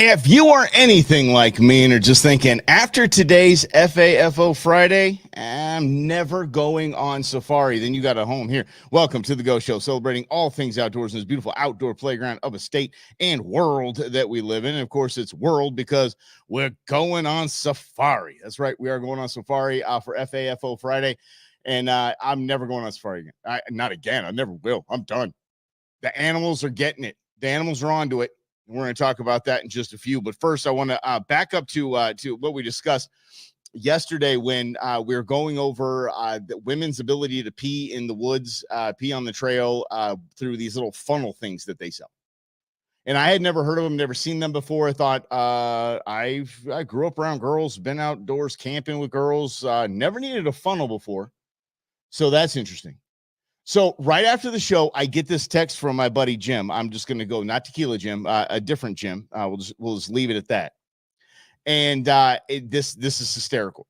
If you are anything like me and are just thinking, after today's FAFO Friday, I'm never going on safari, then you got a home here. Welcome to the Go Show, celebrating all things outdoors in this beautiful outdoor playground of a state and world that we live in. And of course, it's world because we're going on safari. That's right, we are going on safari for FAFO Friday. And I'm never going on safari again. Not again. I never will. I'm done. The animals are getting it. The animals are onto it. We're going to talk about that in just a few. But first, I want to back up to what we discussed yesterday when we were going over the women's ability to pee in the woods, pee on the trail through these little funnel things that they sell. And I had never heard of them, never seen them before. I thought I grew up around girls, been outdoors camping with girls, never needed a funnel before. So that's interesting. So right after the show, I get this text from my buddy Jim. I'm just going to go, not Tequila Jim, a different Jim. We'll just leave it at that. And this is hysterical.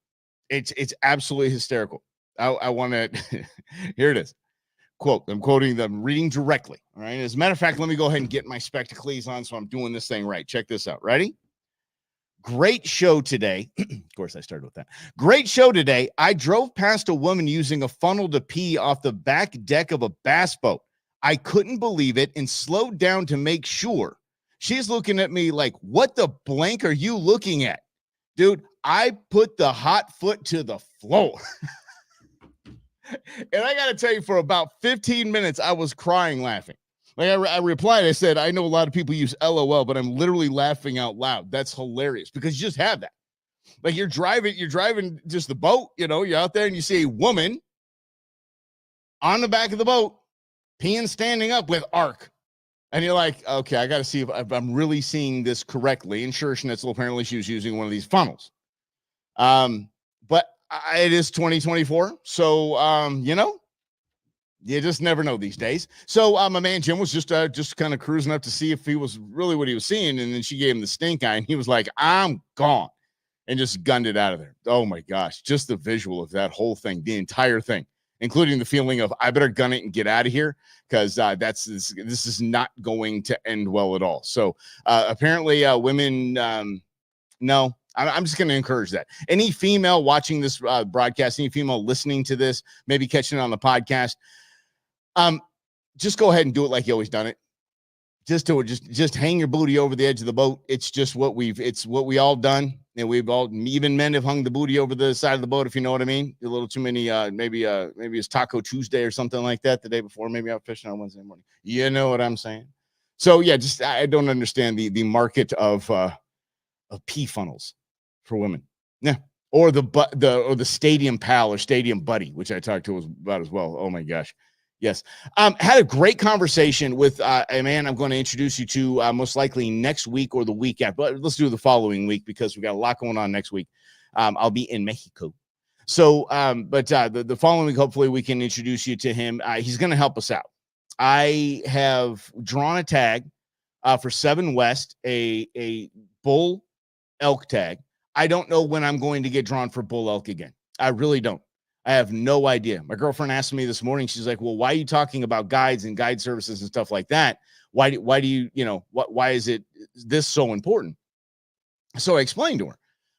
It's absolutely hysterical. I want to. Here it is. Quote. I'm quoting them, reading directly. All right. As a matter of fact, let me go ahead and get my spectacles on so I'm doing this thing right. Check this out. Ready? Great show today. Of course, I started with that. Great show today. I drove past a woman using a funnel to pee off the back deck of a bass boat. I couldn't believe it and slowed down to make sure. She's looking at me like, what the blank are you looking at? Dude, I put the hot foot to the floor. And I got to tell you, for about 15 minutes, I was crying laughing. Like I replied, I said, I know a lot of people use LOL, but I'm literally laughing out loud. That's hilarious because you just have that. Like you're driving just the boat, you're out there and you see a woman on the back of the boat peeing standing up with arc. And you're like, okay, I got to see if I'm really seeing this correctly. And sure, Schnitzel, apparently she was using one of these funnels. But it is 2024. So, you just never know these days. So my man Jim was just kind of cruising up to see if he was really what he was seeing. And then she gave him the stink eye and he was like, I'm gone, and just gunned it out of there. Oh my gosh. Just the visual of that whole thing, the entire thing, including the feeling of I better gun it and get out of here because this is not going to end well at all. So apparently women, no, I'm just going to encourage that. Any female watching this broadcast, any female listening to this, maybe catching it on the podcast, just go ahead and do it like you always done it. Just do it. Just hang your booty over the edge of the boat. It's just what we all done. And we've all, even men have hung the booty over the side of the boat, if you know what I mean. A little too many, maybe it's Taco Tuesday or something like that the day before, maybe out fishing on Wednesday morning. You know what I'm saying? So yeah, I don't understand the market of pee funnels for women. Yeah. Or the Stadium Pal or Stadium Buddy, which I talked to about as well. Oh my gosh. Yes. Had a great conversation with a man I'm going to introduce you to most likely next week or the week after. But let's do the following week because we got a lot going on next week. I'll be in Mexico. So, but the following week, hopefully we can introduce you to him. He's going to help us out. I have drawn a tag for 7 West, a bull elk tag. I don't know when I'm going to get drawn for bull elk again. I really don't. I have no idea. My girlfriend asked me this morning, she's like, well, why are you talking about guides and guide services and stuff like that? Why do you, why is it this so important? So I explained to her.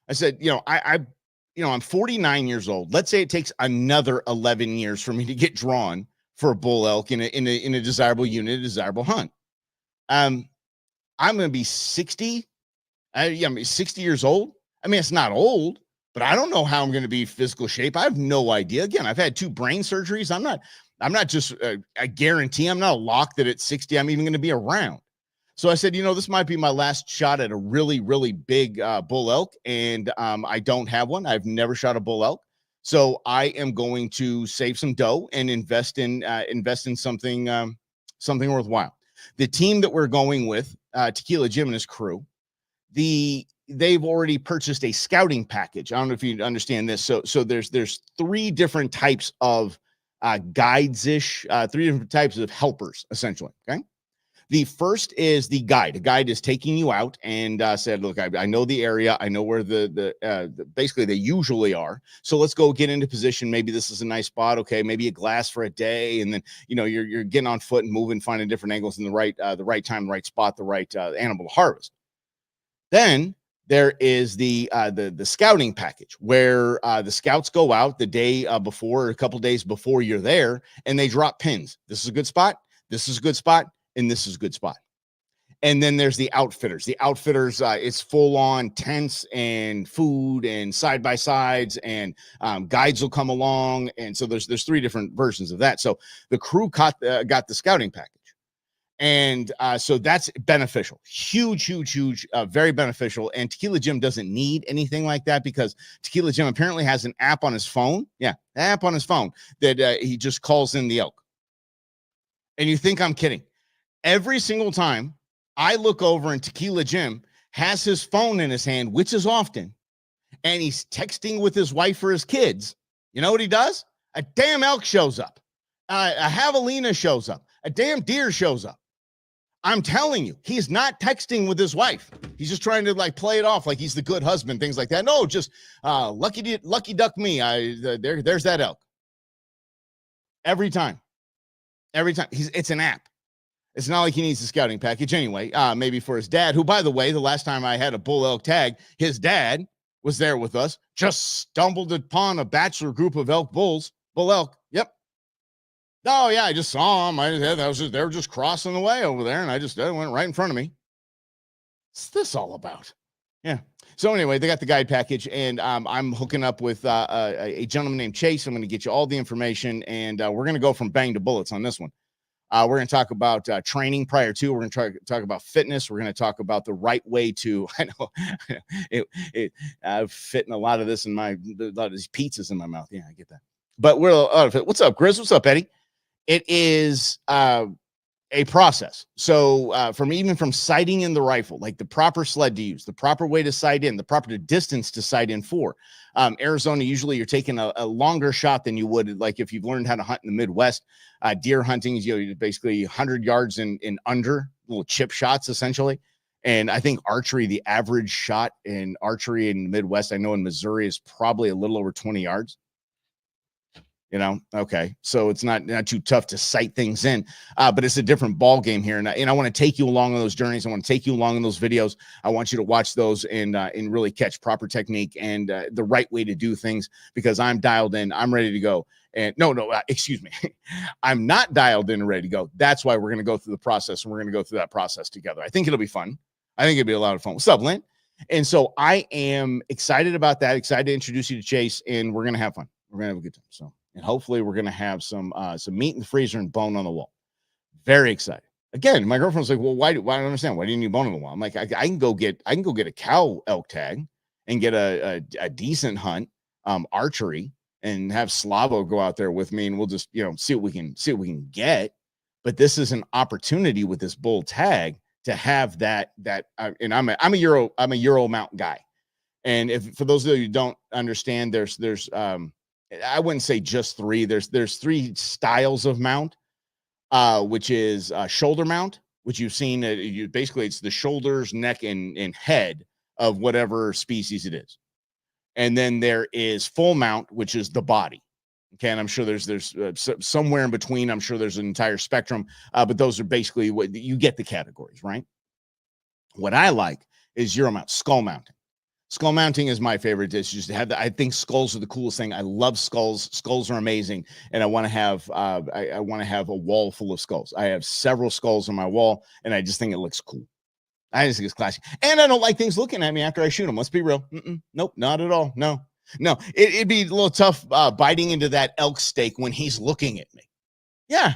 I said, I'm 49 years old. Let's say it takes another 11 years for me to get drawn for a bull elk in a desirable unit, a desirable hunt. I'm going to be 60. I'm 60 years old. I mean, it's not old, but I don't know how I'm going to be physical shape. I have no idea. Again, I've had 2 brain surgeries. I'm not just a guarantee. I'm not a lock that at 60, I'm even going to be around. So I said, this might be my last shot at a really, really big bull elk. And I don't have one. I've never shot a bull elk. So I am going to save some dough and invest in something worthwhile. The team that we're going with, Tequila Jim and his crew, they've already purchased a scouting package. I don't know if you understand this. So there's 3 different types of guides-ish, 3 different types of helpers, essentially. Okay. The first is the guide. The guide is taking you out and said, look, I know the area. I know where basically they usually are. So let's go get into position. Maybe this is a nice spot. Okay. Maybe a glass for a day. And then, you're getting on foot and moving, finding different angles in the right time, the right spot, the right animal to harvest. Then there is the scouting package where the scouts go out the day before, or a couple days before you're there, and they drop pins. This is a good spot. This is a good spot, and this is a good spot. And then there's the outfitters. The outfitters, it's full on tents and food and side by sides, and guides will come along. And so there's three different versions of that. So the crew got the scouting package. And so that's beneficial, huge, very beneficial. And Tequila Jim doesn't need anything like that because Tequila Jim apparently has an app on his phone. Yeah, an app on his phone that he just calls in the elk. And you think I'm kidding? Every single time I look over and Tequila Jim has his phone in his hand, which is often, and he's texting with his wife or his kids. You know what he does? A damn elk shows up. A javelina shows up. A damn deer shows up. I'm telling you, he's not texting with his wife. He's just trying to like play it off like he's the good husband, things like that. No, just lucky duck me. There's that elk. Every time. It's an app. It's not like he needs a scouting package anyway. Maybe for his dad, who, by the way, the last time I had a bull elk tag, his dad was there with us. Just stumbled upon a bachelor group of bull elk. Yep. Oh yeah, I just saw them. They were just crossing the way over there, and they went right in front of me. What's this all about? Yeah. So anyway, they got the guide package, and I'm hooking up with a gentleman named Chase. I'm going to get you all the information, and we're going to go from bang to bullets on this one. We're going to talk about training prior to. We're going to talk about fitness. We're going to talk about the right way to. I know I've fitting a lot of this in a lot of these pizzas in my mouth. Yeah, I get that. But we're what's up, Grizz? What's up, Eddie? It is a process. So from sighting in the rifle, like the proper sled to use, the proper way to sight in, the proper distance to sight in for. Arizona, usually you're taking a longer shot than you would like if you've learned how to hunt in the Midwest. Deer hunting is basically 100 yards in under, little chip shots essentially. And I think archery, the average shot in archery in the Midwest, I know in Missouri is probably a little over 20 yards. Okay. So it's not too tough to sight things in, but it's a different ball game here. And I want to take you along on those journeys. I want to take you along in those videos. I want you to watch those and really catch proper technique and the right way to do things, because I'm dialed in. I'm ready to go. And excuse me. I'm not dialed in and ready to go. That's why we're going to go through the process, and we're going to go through that process together. I think it'll be fun. I think it'll be a lot of fun. What's up, Lynn? And so I am excited about that. Excited to introduce you to Chase, and we're going to have fun. We're going to have a good time. So. And hopefully we're going to have some meat in the freezer and bone on the wall. Very excited. Again, my girlfriend's like, well, why? I don't understand. Why do you need bone on the wall? I'm like, I can go get a cow elk tag and get a decent hunt, archery, and have Slavo go out there with me, and we'll just, see what we can get. But this is an opportunity with this bull tag to have that, and I'm a Euro mount guy. And if, for those of you who don't understand, there's I wouldn't say just three. There's three styles of mount, which is shoulder mount, which you've seen. Basically, it's the shoulders, neck, and head of whatever species it is. And then there is full mount, which is the body. Okay, and I'm sure there's somewhere in between. I'm sure there's an entire spectrum, but those are basically what you get the categories, right? What I like is Euro mount, skull mounting. Skull mounting is my favorite dish. Just to have I think skulls are the coolest thing. I love skulls. Skulls are amazing, and I want to have I want to have a wall full of skulls. I have several skulls on my wall, and I just think it looks cool. I just think it's classy, and I don't like things looking at me after I shoot them. Let's be real. Nope, not at all. No. It'd be a little tough biting into that elk steak when he's looking at me. Yeah.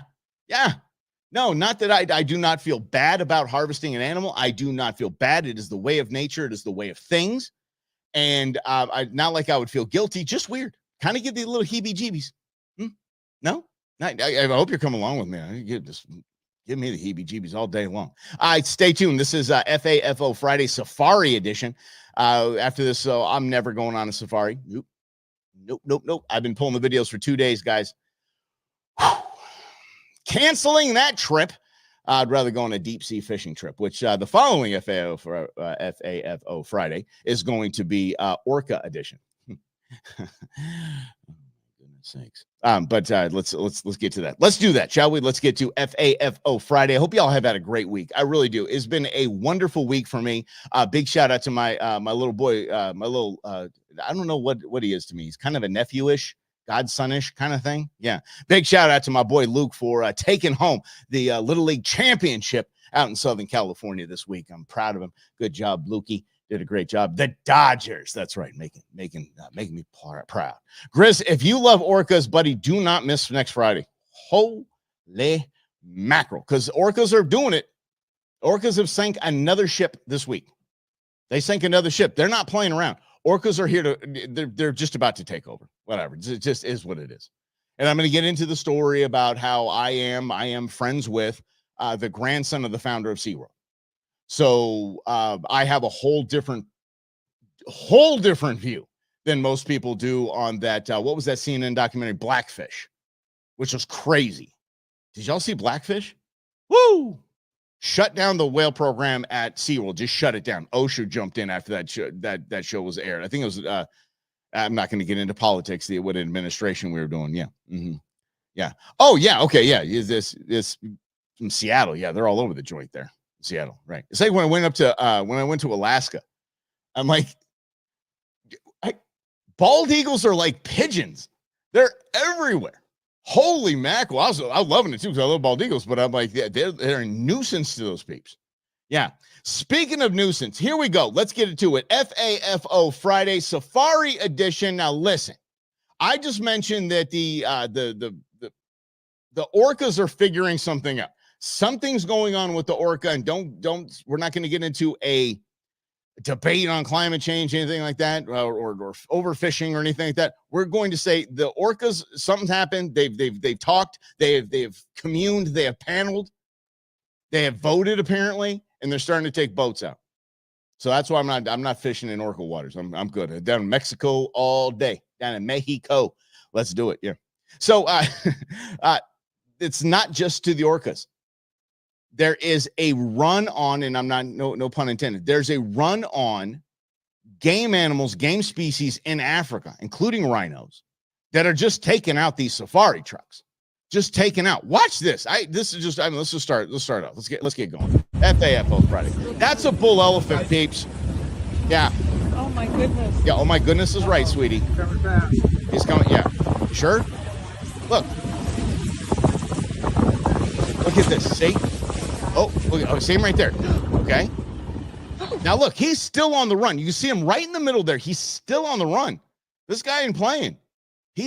No, not that I do not feel bad about harvesting an animal. I do not feel bad. It is the way of nature. It is the way of things. And not like I would feel guilty, just weird. Kind of give the little heebie-jeebies. No? I hope you're coming along with me. Just give me the heebie-jeebies all day long. All right, stay tuned. This is FAFO Friday Safari Edition. After this, so I'm never going on a safari. Nope. I've been pulling the videos for 2 days, guys. Canceling that trip. I'd rather go on a deep sea fishing trip, which the following FAFO Friday is going to be Orca edition. sakes. But let's get to that. Let's do that, shall we? Let's get to FAFO Friday. I hope y'all have had a great week. I really do. It's been a wonderful week for me. Big shout out to my my little boy, my little I don't know what he is to me. He's kind of a nephew-ish, godson-ish kind of thing. Yeah. Big shout out to my boy Luke for taking home the Little League Championship out in Southern California this week. I'm proud of him. Good job, Lukey. Did a great job. The Dodgers, that's right, making me proud. Grizz, if you love orcas, buddy, do not miss next Friday. Holy mackerel, because orcas are doing it. Orcas have sank another ship this week. They sank another ship. They're not playing around. Orcas are here to. They're just about to take over. Whatever. It just is what it is. And I'm going to get into the story about how I am friends with the grandson of the founder of SeaWorld. So I have a whole different view than most people do on that. What was that CNN documentary, Blackfish, which was crazy. Did y'all see Blackfish? Woo! Shut down the whale program at SeaWorld. Just shut it down. OSHA jumped in after that show was aired. I think it was. I'm not going to get into politics. What administration we were doing. Yeah. Mm-hmm. Yeah. Oh yeah. Okay. Yeah. Is this from Seattle? Yeah, they're all over the joint there. Seattle, right? It's like when I went to Alaska, I'm like, bald eagles are like pigeons. They're everywhere. Holy mackerel. I'm loving it too because I love bald eagles, but I'm like, yeah, they're a nuisance to those peeps. Yeah. Speaking of nuisance, here we go. Let's get into it. FAFO Friday Safari Edition. Now listen, I just mentioned that the orcas are figuring something out. Something's going on with the orca, and we're not going to get into a debate on climate change, anything like that, or overfishing or anything like that. We're going to say the orcas, something's happened. They've talked, they've communed, they have paneled, they have voted apparently, and they're starting to take boats out. So that's why I'm not fishing in orca waters. I'm good. Down in Mexico all day. Down in Mexico. Let's do it. Yeah. So it's not just to the orcas. There is a run on, and I'm not, no pun intended. There's a run on game animals, game species in Africa, including rhinos, that are just taking out these safari trucks. Just taking out. Watch this. Let's just start off. Let's get going. FAFO Friday. That's a bull elephant, peeps. Yeah. Oh my goodness. Yeah. Oh my goodness is right, sweetie. Coming fast. He's coming. Yeah. You sure? Look. Look at this. See? Oh, look, see him right there. Okay. Now look, he's still on the run. You can see him right in the middle there. He's still on the run. This guy ain't playing.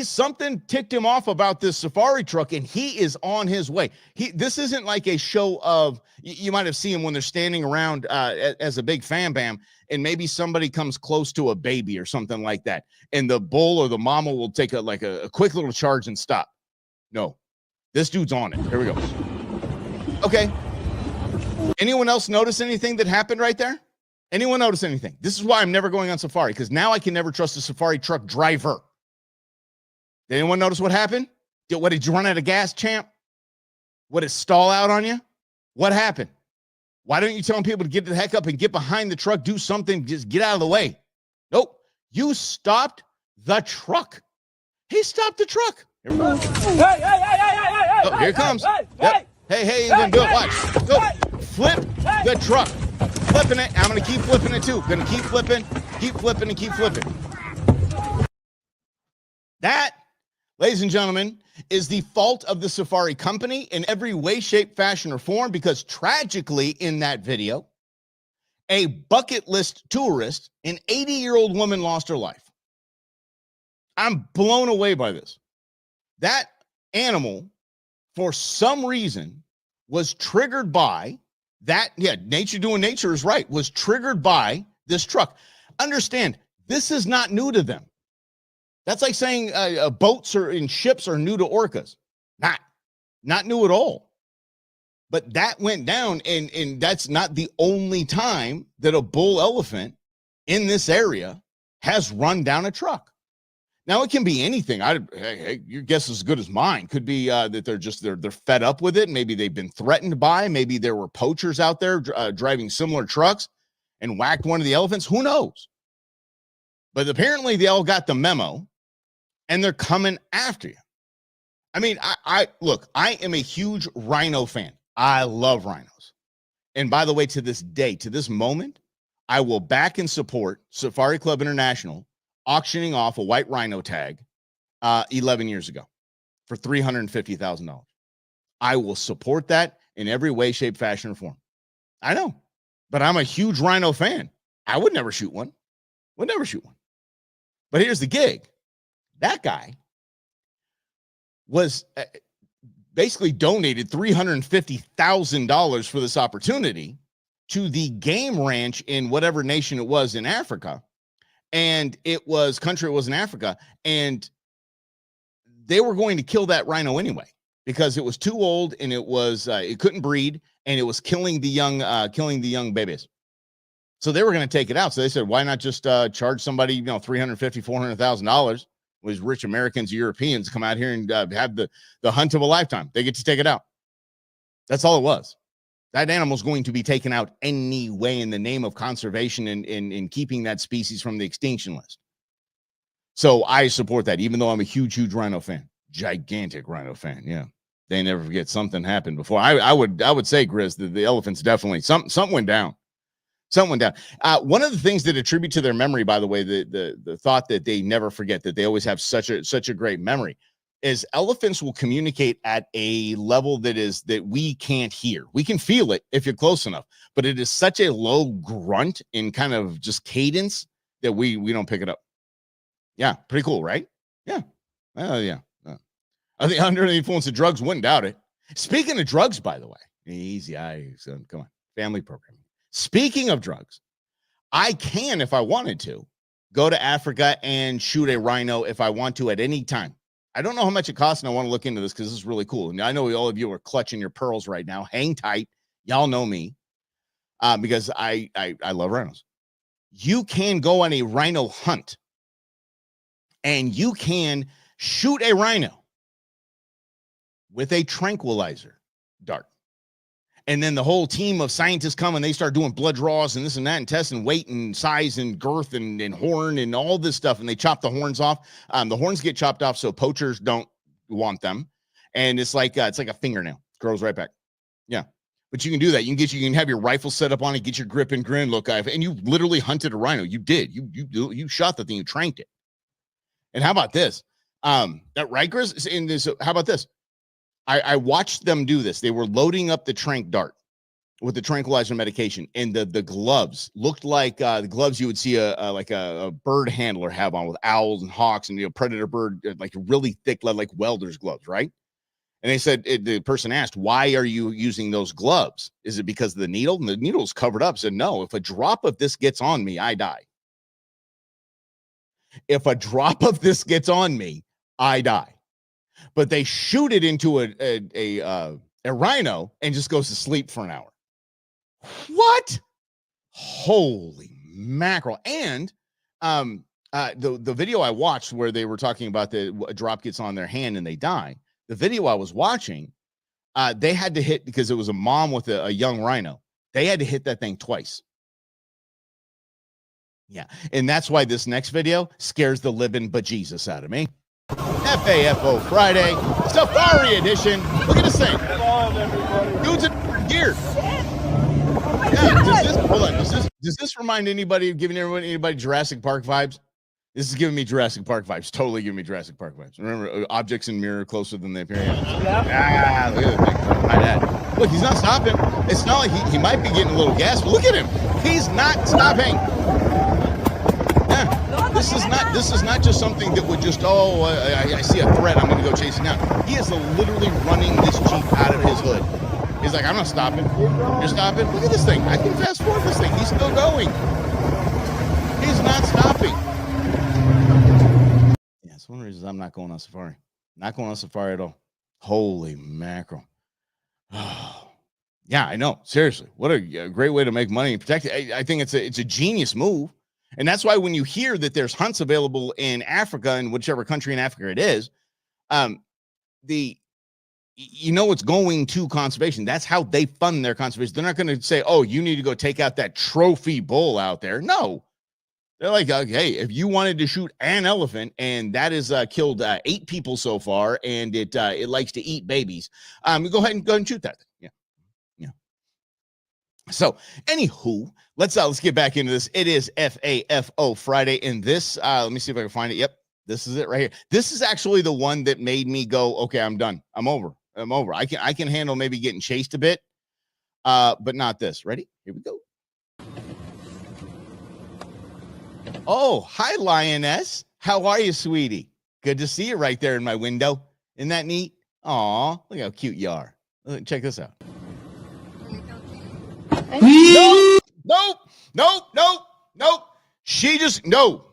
Something ticked him off about this safari truck, and he is on his way. This isn't like a show of, you might have seen him when they're standing around as a big fan bam, and maybe somebody comes close to a baby or something like that, and the bull or the mama will take a quick little charge and stop. No, this dude's on it. Here we go. Okay. Anyone else notice anything that happened right there? Anyone notice anything? This is why I'm never going on safari, because now I can never trust a safari truck driver. Did anyone notice what happened? Did you run out of gas, champ? What, did it stall out on you? What happened? Why don't you tell people to get the heck up and get behind the truck, do something, just get out of the way? Nope. You stopped the truck. He stopped the truck. Here we go. Hey, oh, here it comes. Yep. Hey, you're going to do it. Watch. Go. Flip the truck. Flipping it. I'm going to keep flipping it too. Going to keep flipping, and keep flipping. That, ladies and gentlemen, is the fault of the safari company in every way, shape, fashion, or form, because tragically in that video, a bucket list tourist, an 80-year-old woman, lost her life. I'm blown away by this. That animal, for some reason, was triggered by that. Yeah, nature doing nature is right, was triggered by this truck. Understand, this is not new to them. That's like saying boats and ships are new to orcas. Not new at all. But that went down, and that's not the only time that a bull elephant in this area has run down a truck. Now, it can be anything. Hey, your guess is as good as mine. Could be that they're fed up with it. Maybe they've been threatened by. Maybe there were poachers out there driving similar trucks and whacked one of the elephants. Who knows? But apparently they all got the memo and they're coming after you. I mean, I look, I am a huge rhino fan. I love rhinos. And by the way, to this day, to this moment, I will back and support Safari Club International auctioning off a white rhino tag 11 years ago for $350,000. I will support that in every way, shape, fashion, or form. I know, but I'm a huge rhino fan. I would never shoot one. Would never shoot one. But here's the gig. That guy was basically donated $350,000 for this opportunity to the game ranch in whatever nation it was in Africa. And it was in Africa. And they were going to kill that rhino anyway, because it was too old and it couldn't breed, and it was killing the young babies. So they were going to take it out. So they said, why not just charge somebody, $350,000, $400,000? Was rich Americans, Europeans come out here and have the hunt of a lifetime. They get to take it out. That's all it was. That animal's going to be taken out anyway in the name of conservation and in keeping that species from the extinction list. So I support that, even though I'm a huge rhino fan. Gigantic rhino fan. Yeah. They never forget something happened before. I would say, Grizz, the elephants definitely, something went down. Something went down. One of the things that attribute to their memory, by the way, the thought that they never forget, that they always have such a great memory, is elephants will communicate at a level that we can't hear. We can feel it if you're close enough, but it is such a low grunt in kind of just cadence that we don't pick it up. Yeah, pretty cool, right? Yeah. Yeah. I think under the influence of drugs, wouldn't doubt it. Speaking of drugs, by the way, easy, come on, family programming. Speaking of drugs, I can, if I wanted to, go to Africa and shoot a rhino if I want to at any time. I don't know how much it costs, and I want to look into this because this is really cool. And I know all of you are clutching your pearls right now. Hang tight. Y'all know me because I love rhinos. You can go on a rhino hunt, and you can shoot a rhino with a tranquilizer dart. And then the whole team of scientists come and they start doing blood draws and this and that and testing weight and size and girth and horn and all this stuff. And they chop the horns off. The horns get chopped off so poachers don't want them. And it's like a fingernail. It grows right back. Yeah. But you can do that. You can have your rifle set up on it, get your grip and grin, look, and you literally hunted a rhino. You did. You shot the thing, you tranked it. And how about this? That Rikers in this, how about this? I watched them do this. They were loading up the trank dart with the tranquilizer medication, and the gloves looked like the gloves you would see a bird handler have on with owls and hawks and predator bird, like really thick lead, like welder's gloves, right? And they said, the person asked, why are you using those gloves? Is it because of the needle? And the needle's covered up. Said, no, if a drop of this gets on me, I die. If a drop of this gets on me, I die. But they shoot it into a rhino and just goes to sleep for an hour. What? Holy mackerel. And the video I watched where they were talking about a drop gets on their hand and they die. The video I was watching, they had to hit, because it was a mom with a young rhino. They had to hit that thing twice. Yeah. And that's why this next video scares the living bejesus out of me. FAFO Friday, Safari Edition. Look at this thing. Dudes in gear. Yeah, does this remind anybody, anybody Jurassic Park vibes? This is giving me Jurassic Park vibes. Totally giving me Jurassic Park vibes. Remember, objects in mirror closer than they appear. Yeah. Look at that thing. Look, he's not stopping. It's not like he might be getting a little gas, but look at him. He's not stopping. Yeah. This is not just something that would just, I see a threat, I'm going to go chase it down. He is literally running this Jeep out of his hood. He's like, I'm not stopping. You're stopping? Look at this thing. I can fast forward this thing. He's still going. He's not stopping. Yeah, it's one of the reasons I'm not going on safari. Not going on safari at all. Holy mackerel. Oh, yeah, I know. Seriously. What a great way to make money and protect it. I think it's a genius move. And that's why when you hear that there's hunts available in Africa, in whichever country in Africa it is, it's going to conservation. That's how they fund their conservation. They're not going to say, oh, you need to go take out that trophy bull out there. No, They're like, hey, if you wanted to shoot an elephant and that has killed 8 people so far, and it likes to eat babies, go ahead and shoot that thing. Yeah. So, anywho, let's get back into this. It is FAFO Friday, and this let me see if I can find it. Yep, this is it right here. This is actually the one that made me go, okay, I'm done. I'm over. I can handle maybe getting chased a bit, but not this. Ready? Here we go. Oh, hi, Lioness. How are you, sweetie? Good to see you right there in my window. Isn't that neat? Aw, look how cute you are. Check this out. Nope. She just, no.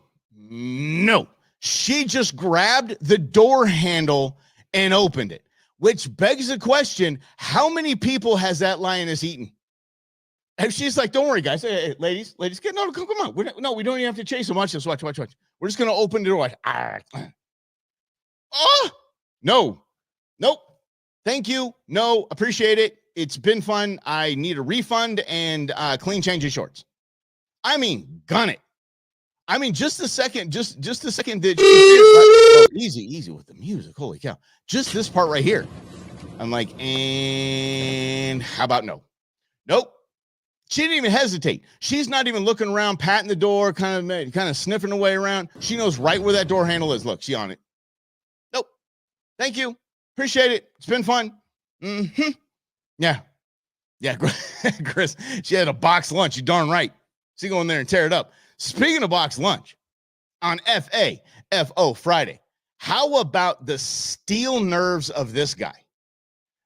She just grabbed the door handle and opened it, which begs the question, how many people has that lioness eaten? And she's like, don't worry, guys. Hey, ladies, come on. We don't even have to chase them. Watch this. Watch. We're just going to open the door. Oh, no. Nope. Thank you. No, appreciate it. It's been fun. I need a refund and clean change of shorts. I mean, gun it. I mean, just the second that easy with the music. Holy cow. Just this part right here. I'm like, and how about no? Nope. She didn't even hesitate. She's not even looking around, patting the door, kind of sniffing away around. She knows right where that door handle is. Look, she on it. Nope. Thank you. Appreciate it. It's been fun. Mm-hmm. Yeah, Chris, she had a box lunch. You darn right. She go in there and tear it up. Speaking of box lunch, on FAFO Friday, how about the steel nerves of this guy?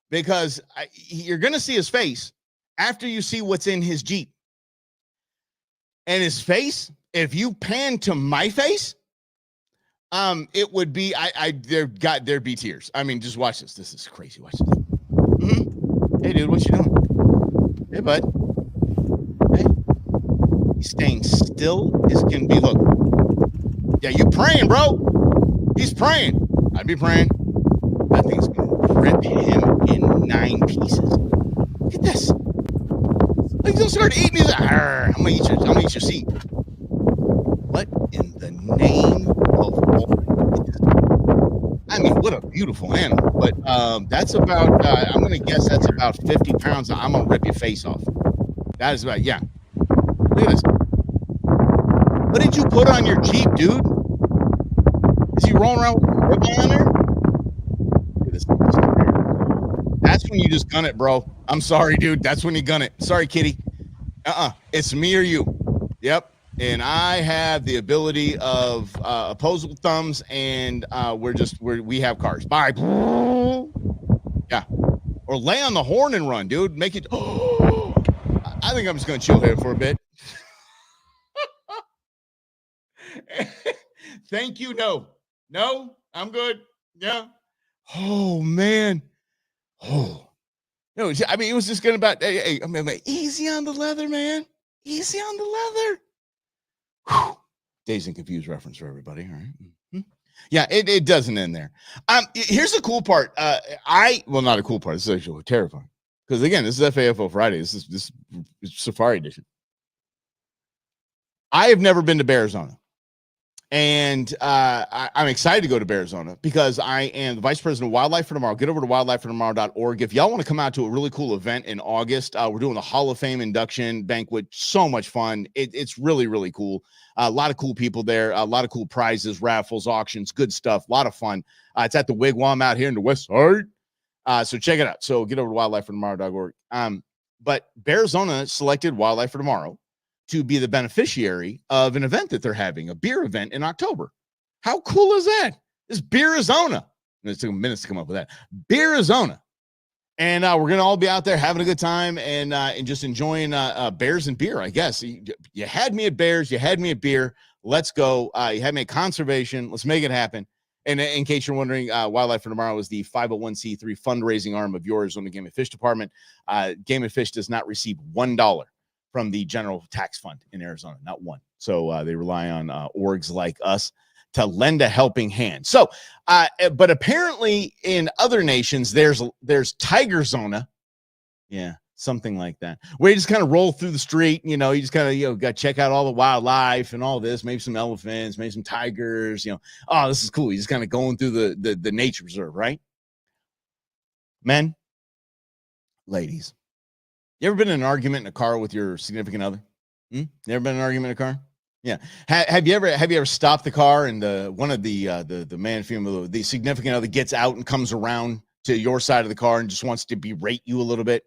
Because you're going to see his face after you see what's in his Jeep. And his face, if you pan to my face, it would be, there'd be tears. I mean, just watch this. This is crazy. Watch this. Mm-hmm. Hey, dude, what you doing? Hey, bud. Hey. He's staying still as can be. Look. Yeah, you praying, bro. He's praying. I'd be praying. That thing's going to rip him in 9 pieces. Look at this. He's going to start eating. He's like, I'm going to eat your seat. What in the name of I mean, what a beautiful animal. But that's about, I'm going to guess that's about 50 pounds. I'm going to rip your face off. That is about, yeah. Look at this. What did you put on your Jeep, dude? Is he rolling around with a rib on there? Look at this. That's when you just gun it, bro. I'm sorry, dude. That's when you gun it. Sorry, kitty. It's me or you. Yep. And I have the ability of opposable thumbs, and we have cars. Bye. Yeah. Or lay on the horn and run, dude. Make it. I think I'm just going to chill here for a bit. Thank you. No, I'm good. Yeah. Oh, man. Oh. No, I mean, it was just going about, hey, I mean, easy on the leather, man. Easy on the leather. Whew. Dazed and Confused reference for everybody. All right. Mm-hmm. Yeah, it doesn't end there. Here's the cool part. Not a cool part. This is actually terrifying. Because again, this is FAFO Friday. This is Safari Edition. I have never been to Arizona. And I'm excited to go to Arizona because I am the vice president of Wildlife for Tomorrow. Get over to wildlifefortomorrow.org. If y'all want to come out to a really cool event in August, we're doing the Hall of Fame induction banquet. So much fun. It's really, really cool. A lot of cool people there. A lot of cool prizes, raffles, auctions, good stuff. A lot of fun. It's at the Wigwam out here in the West Side. So check it out. So get over to wildlifefortomorrow.org. But Arizona selected Wildlife for Tomorrow to be the beneficiary of an event that they're having, a beer event in October. How cool is that? It's Beerizona. It took minutes to come up with that. Beerizona. And we're going to all be out there having a good time and just enjoying bears and beer, I guess. You had me at bears. You had me at beer. Let's go. You had me at conservation. Let's make it happen. And in case you're wondering, Wildlife for Tomorrow is the 501c3 fundraising arm of yours on the Game and Fish Department. Game and Fish does not receive $1 from the general tax fund in Arizona, not one. So they rely on orgs like us to lend a helping hand. So, but apparently in other nations, there's Tigerzona. Yeah. Something like that, where you just kind of roll through the street. You just kind of got to check out all the wildlife and all this. Maybe some elephants, maybe some tigers. Oh, this is cool. You just kind of going through the nature reserve, right? Men, ladies, you ever been in an argument in a car with your significant other? You ever been in an argument in a car? Yeah. Have you ever stopped the car and one of the man, female, the significant other gets out and comes around to your side of the car and just wants to berate you a little bit?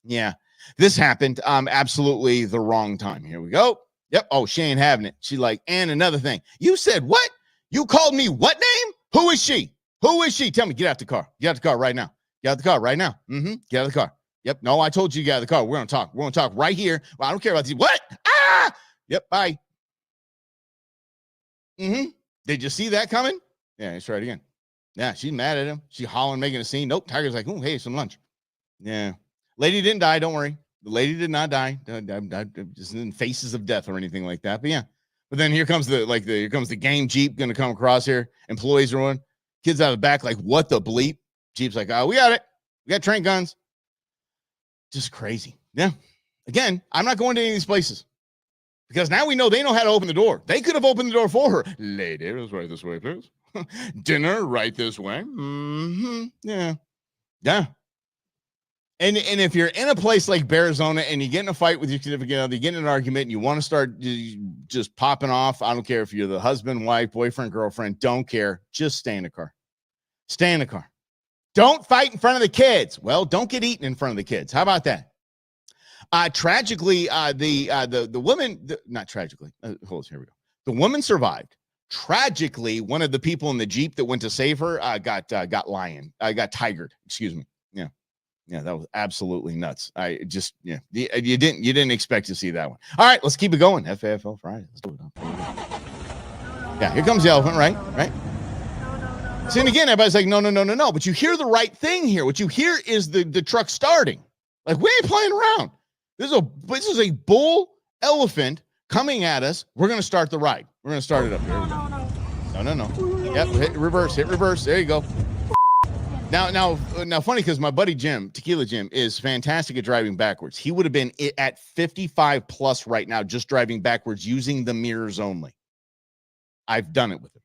Yeah, this happened. Absolutely the wrong time. Here we go. Yep. Oh, she ain't having it. She like, and another thing. You said what? You called me what name? Who is she? Who is she? Tell me. Get out the car. Get out the car right now. Get out the car right now. Get out of the car. Yep. No, I told you to get out of the car. We're gonna talk. We're gonna talk right here. Well, I don't care about these. What? Ah. Yep. Bye. Did you see that coming? Yeah. Let's try it again. Yeah. She's mad at him. She hollering, making a scene. Nope. Tiger's like, oh, hey, some lunch. Yeah. Lady didn't die. Don't worry. The lady did not die. Just in faces of death or anything like that. But yeah. But then here comes the game Jeep going to come across here. Employees are on. Kids out of the back like, what the bleep? Jeep's like, oh, we got it. We got train guns. Just crazy. Yeah. Again, I'm not going to any of these places because now we know they know how to open the door. They could have opened the door for her. Lady, let's right this way, please. Dinner right this way. Yeah. Yeah. And if you're in a place like Arizona and you get in a fight with your significant other, you get in an argument and you want to start just popping off, I don't care if you're the husband, wife, boyfriend, girlfriend, don't care. Just stay in the car. Stay in the car. Don't fight in front of the kids. Well, don't get eaten in front of the kids. How about that? Tragically, the woman, not tragically, hold on, here we go. The woman survived. Tragically, one of the people in the Jeep that went to save her got tigered. Excuse me. Yeah. Yeah, that was absolutely nuts. You didn't expect to see that one. All right, let's keep it going. FAFO Friday. Let's do it. Yeah, here comes the elephant, right? Right. See, and again, everybody's like, no. But you hear the right thing here. What you hear is the truck starting. Like, we ain't playing around. This is a bull elephant coming at us. We're gonna start the ride. We're gonna start it up. Here we go. No. Yep, hit reverse. There you go. Now, funny because my buddy Jim, Tequila Jim, is fantastic at driving backwards. He would have been at 55 plus right now, just driving backwards using the mirrors only. I've done it with him.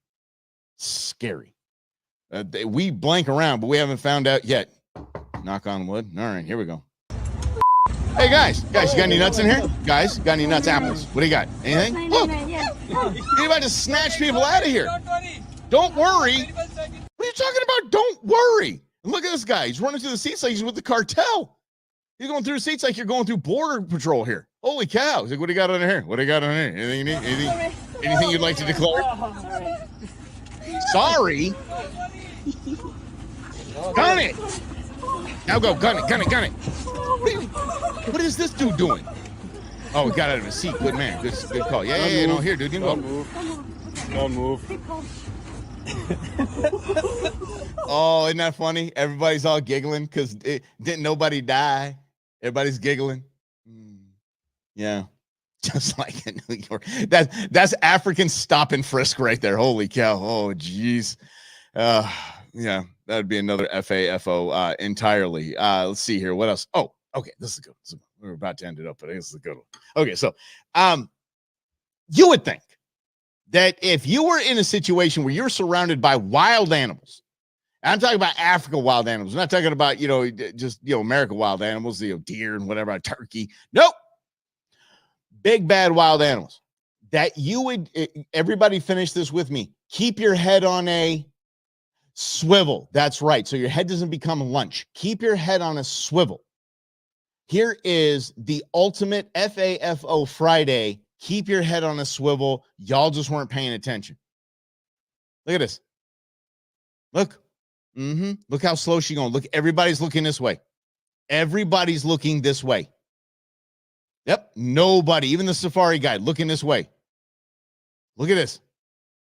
Scary. We blank around, but we haven't found out yet. Knock on wood. All right, here we go. Hey, guys, you got any nuts in here? Guys, got any nuts, apples? What do you got? Anything? Look, you're about to snatch people out of here. Don't worry. What are you talking about? Don't worry. And look at this guy. He's running through the seats like he's with the cartel. He's going through the seats like you're going through border patrol here. Holy cow. He's like, what do you got on here? What do you got on here? Anything you need? Anything you'd like to declare? Sorry. Gun it. Now go. Gun it. What is this dude doing? Oh, got out of his seat. Good man. Good call. Yeah. No, here, dude. You can go. Don't move. Oh, isn't that funny? Everybody's all giggling because didn't nobody die. Everybody's giggling. Yeah, just like in New York. That's African stop and frisk right there. Holy cow! Oh, geez. Yeah, that'd be another FAFO entirely. Let's see here. What else? Oh, okay. This is good. We're about to end it up, but this is a good one. Okay, so you would think that if you were in a situation where you're surrounded by wild animals, I'm talking about Africa wild animals. I'm not talking about, just, America wild animals, deer and whatever, turkey. Nope. Big, bad wild animals. That you would, everybody finish this with me. Keep your head on a swivel. That's right. So your head doesn't become lunch. Keep your head on a swivel. Here is the ultimate FAFO Friday. Keep your head on a swivel. Y'all just weren't paying attention. Look at this. Look. Look how slow she's going. Look, everybody's looking this way. Everybody's looking this way. Yep. Nobody, even the safari guide, looking this way. Look at this.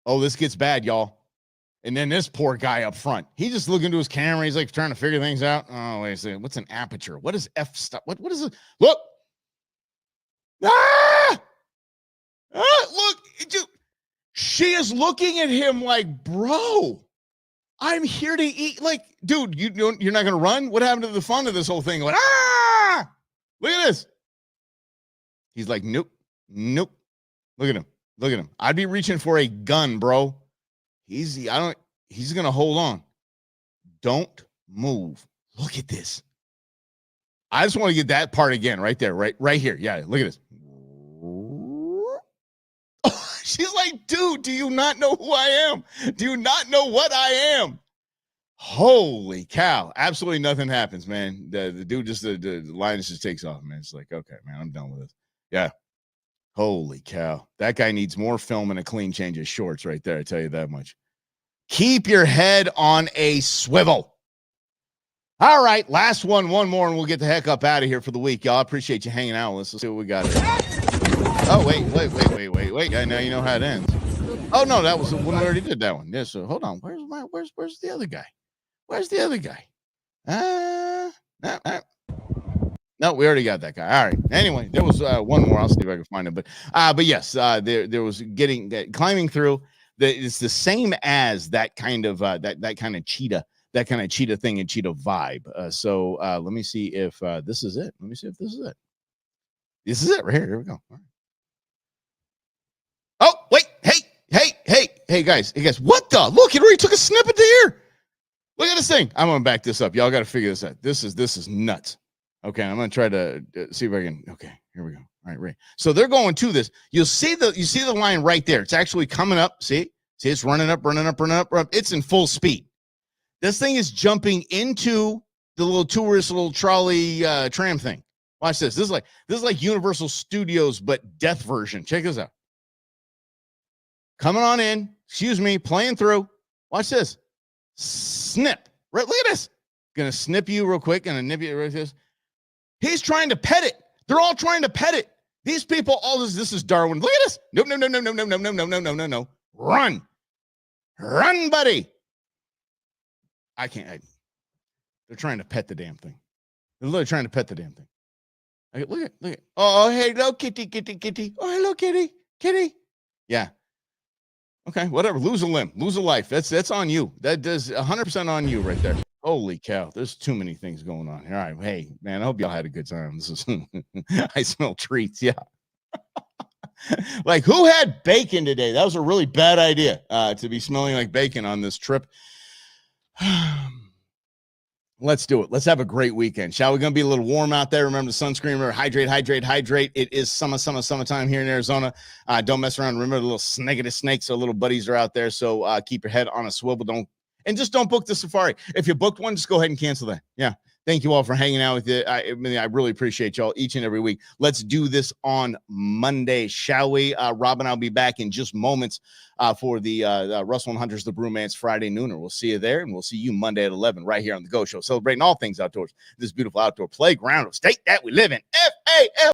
Oh, this gets bad, y'all. And then this poor guy up front. He's just looking to his camera. He's like trying to figure things out. Oh, wait a second. What's an aperture? What is f stop? What is it? Look. Look, dude, she is looking at him like, bro, I'm here to eat. Like, dude, you're not going to run? What happened to the fun of this whole thing? Like, Look at this. He's like, nope. Look at him. I'd be reaching for a gun, bro. He's going to hold on. Don't move. Look at this. I just want to get that part again right there, right here. Yeah, look at this. Oh, she's like, dude, do you not know who I am? Do you not know what I am? Holy cow. Absolutely nothing happens, man. The dude just, the Linus just takes off, man. It's like, okay, man, I'm done with this. Yeah. Holy cow. That guy needs more film and a clean change of shorts right there. I tell you that much. Keep your head on a swivel. All right. Last one more, and we'll get the heck up out of here for the week. Y'all, appreciate you hanging out with us. Let's see what we got here. Oh, wait. Yeah, now you know how it ends. Oh, no, that was the one we already did that one. Yeah, so hold on. Where's the other guy? Where's the other guy? No, we already got that guy. All right. Anyway, there was one more. I'll see if I can find it. But yes, there was climbing through. It's the same as that kind of that kind of cheetah thing and cheetah vibe. So let me see if this is it. Let me see if this is it. This is it right here. Here we go. All right. Oh, wait. Hey, guys. What the? Look, it already took a snippet here. Look at this thing. I'm going to back this up. Y'all got to figure this out. This is nuts. Okay, I'm going to try to see if I can. Okay, here we go. All right, right. So they're going to this. You see the line right there. It's actually coming up. See, it's running up. It's in full speed. This thing is jumping into the little tourist, little trolley tram thing. Watch this. This is like Universal Studios, but death version. Check this out. Coming on in. Excuse me. Playing through. Watch this. Snip. Right. Look at this. Gonna snip you real quick and nip you right this. He's trying to pet it. They're all trying to pet it. These people, all this is Darwin. Look at this. No. Run, buddy. I can't. They're trying to pet the damn thing. They're literally trying to pet the damn thing. Look at. Oh, hey, hello, kitty. Oh, hello, kitty. Yeah. Okay, whatever. Lose a limb, lose a life. That's on you. That does 100% on you right there. Holy cow. There's too many things going on here. All right. Hey, man, I hope y'all had a good time. This is I smell treats. Yeah. Like, who had bacon today? That was a really bad idea to be smelling like bacon on this trip. Let's do it. Let's have a great weekend. Shall we? Going to be a little warm out there. Remember the sunscreen. Remember, hydrate. It is summertime here in Arizona. Don't mess around. Remember the little snakes. Our little buddies are out there. So keep your head on a swivel. Don't book the safari. If you booked one, just go ahead and cancel that. Yeah. Thank you all for hanging out with it. I really appreciate y'all each and every week. Let's do this on Monday, shall we? Rob and I'll be back in just moments for the Russell and Hunter's The Brewmance Friday Nooner. We'll see you there, and we'll see you Monday at 11 right here on The Go Show, celebrating all things outdoors. This beautiful outdoor playground of state that we live in. FAFO.